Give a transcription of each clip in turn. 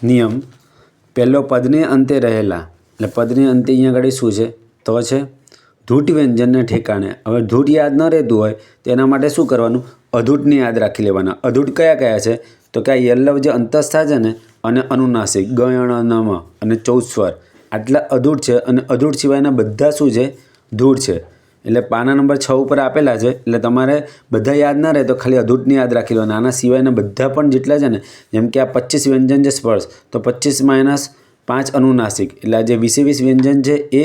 નિયમ પહેલો પદને અંતે રહેલા એટલે પદને અંતે અહીંયા આગળ શું છે તો છે ધૂટ વ્યંજનને ઠેકાણે. હવે ધૂટ યાદ ન રહેતું હોય તો એના માટે શું કરવાનું? અધૂટને યાદ રાખી લેવાના. અધૂટ કયા કયા છે તો કે આ યલ્લવ જે અંતસ્થા છે ને અને અનુનાસિક ગયણનમ અને 14 સ્વર આટલા અધૂટ છે અને અધૂટ સિવાયના બધા શું છે? ધૂળ છે. એટલે પાના નંબર 6 ઉપર આપેલા છે એટલે તમારે બધા યાદ ના રહે તો ખાલી અધૂટને યાદ રાખી લેવાના. આના સિવાયના બધા પણ જેટલા છે ને જેમ કે આ 25 વ્યંજન છે સ્પર્શ તો 25 - 5 અનુનાસિક એટલે આ જે 20 વ્યંજન છે એ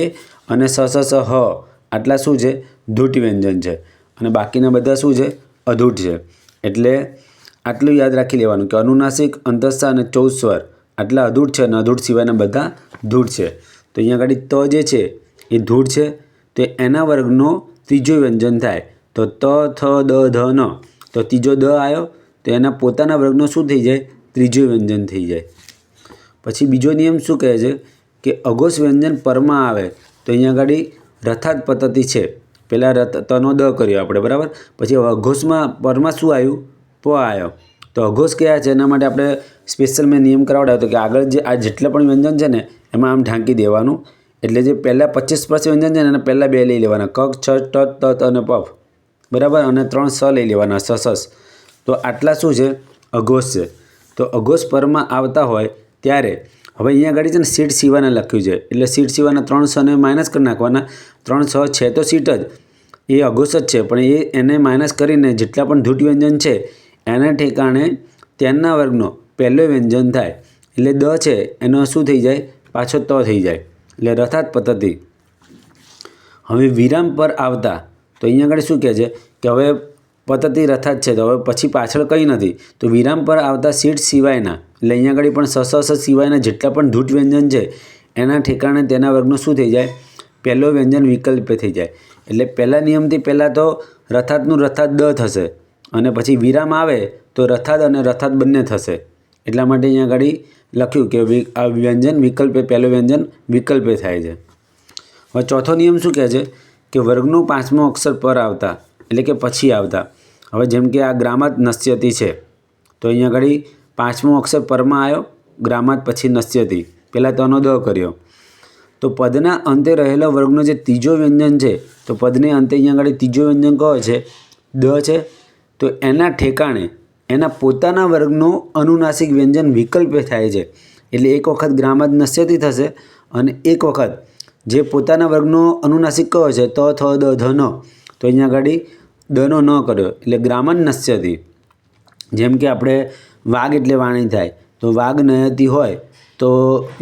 અને સ સ સ હ આટલા શું છે? ધૂટ વ્યંજન છે અને બાકીના બધા શું છે? અધૂટ છે. એટલે આટલું યાદ રાખી લેવાનું કે અનુનાસિક અંતસ્થા અને 14 સ્વર આટલા અધૂટ છે અને અધૂટ સિવાયના બધા ધૂટ છે. તો અહીંયા આગળ ત જે છે એ ધૂટ છે તો એના વર્ગનો ત્રીજો વ્યંજન થાય તો ત થ દ ધ ન તો ત્રીજો દ આવ્યો તો એના પોતાના વર્ગનો શું થઈ જાય? ત્રીજો વ્યંજન થઈ જાય. પછી બીજો નિયમ શું કહે છે કે અઘોષ વ્યંજન પરમાં આવે તો અહીંયા આગળ રથાત પદ્ધતિ છે. પહેલાં તનો દ કર્યો આપણે બરાબર. પછી અઘોષમાં પરમાં શું આવ્યું? પ આવ્યો. તો અઘોષ કયા છે એના માટે આપણે સ્પેશિયલ મેં નિયમ કરાવડાવ્યો હતો કે આગળ જે આ જેટલા પણ વ્યંજન છે ને એમાં આમ ઢાંકી દેવાનું. એટલે જે પહેલાં 25 સ્પર્શ વ્યંજન છે ને એને પહેલાં 2 લઈ લેવાના ક છ ટ ત અને પફ બરાબર અને 3 સ લઈ લેવાના સસ. તો આટલા શું છે? અઘોષ છે. તો અઘોષ પરમાં આવતા હોય ત્યારે હવે અહીંયા આગળ છે ને સીટ સિવાયના લખ્યું છે એટલે સીટ સિવાયના 3 સને માઇનસ કરી નાખવાના. 3 સ છે તો સીટ જ એ અઘોષ જ છે પણ એને માઇનસ કરીને જેટલા પણ ધૂટ વ્યંજન છે એના ઠેકાણે તેમના વર્ગનો પહેલો વ્યંજન થાય એટલે દ છે એનો શું થઈ જાય? પાછો ત થઈ જાય એટલે રથાત પદ્ધતિ. હવે વિરામ પર આવતા તો અહીંયા આગળ શું કહે છે કે હવે પદ્ધતિ રથાત છે તો હવે પછી પાછળ કંઈ નથી તો વિરામ પર આવતા સીટ સિવાયના એટલે અહીંયા આગળ પણ સ સિવાયના જેટલા પણ ધૂટ વ્યંજન છે એના ઠેકાણે તેના વર્ગનો શું થઈ જાય? પહેલો વ્યંજન વિકલ્પે થઈ જાય. એટલે પહેલા નિયમથી પહેલાં તો રથાતનું રથાત દ થશે અને પછી વિરામ આવે તો રથાત અને રથાત બંને થશે. એટલા માટે અહીંયા આગળ લખ્યું કે આ વ્યંજન વિકલ્પે પહેલો વ્યંજન વિકલ્પે થાય છે. હવે ચોથો નિયમ શું કહે છે કે વર્ગનો 5મો અક્ષર પર આવતા એટલે કે પછી આવતા. હવે જેમ કે આ ગ્રામાત નશ્યતિ છે તો અહીંયા આગળ 5મો અક્ષર પરમાં આવ્યો ગ્રામાત પછી નશ્યતિ પહેલાં તનો દ કર્યો તો પદના અંતે રહેલા વર્ગનો જે ત્રીજો વ્યંજન છે તો પદને અંતે અહીંયા આગળ ત્રીજો વ્યંજન કયો છે? દ છે. તો એના ઠેકાણે એના પોતાના વર્ગનો અનુનાસિક વ્યંજન વિકલ્પે થાય છે. એટલે એક વખત ગ્રામાત નશ્યતિ થશે અને એક વખત જે પોતાના વર્ગનો અનુનાસિક કયો છે ત થ દ ધ ન તો અહીંયા આગળ દનો ન કર્યો એટલે ગ્રામાત નશ્યતિ. જેમ કે આપણે વાઘ એટલે વાણી થાય તો વાઘ નયતિ હોય તો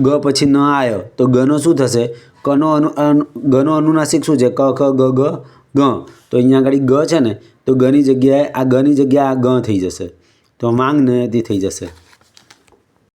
ગ પછી ન આવ્યો તો ગનો શું થશે? ગનો અનુનાસિક શું છે? ક ખ ગ ગ ગ. તો અહીંયા આગળ ગ છે ને તો ગની જગ્યાએ આ ગની જગ્યાએ આ ગ થઈ જશે તો વાંગ નયતિ થઈ જશે.